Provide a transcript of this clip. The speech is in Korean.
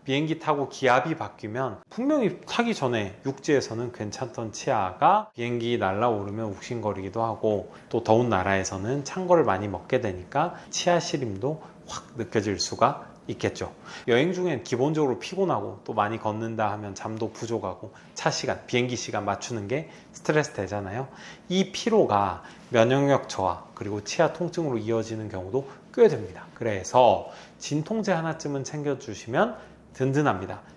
비행기 타고 기압이 바뀌면 분명히 타기 전에 육지에서는 괜찮던 치아가 비행기 날아오르면 욱신거리기도 하고, 또 더운 나라에서는 찬 거를 많이 먹게 되니까 치아 시림도 확 느껴질 수가 있겠죠. 여행 중엔 기본적으로 피곤하고 또 많이 걷는다 하면 잠도 부족하고 차 시간, 비행기 시간 맞추는 게 스트레스 되잖아요. 이 피로가 면역력 저하 그리고 치아 통증으로 이어지는 경우도 꽤 됩니다. 그래서 진통제 하나쯤은 챙겨주시면 든든합니다.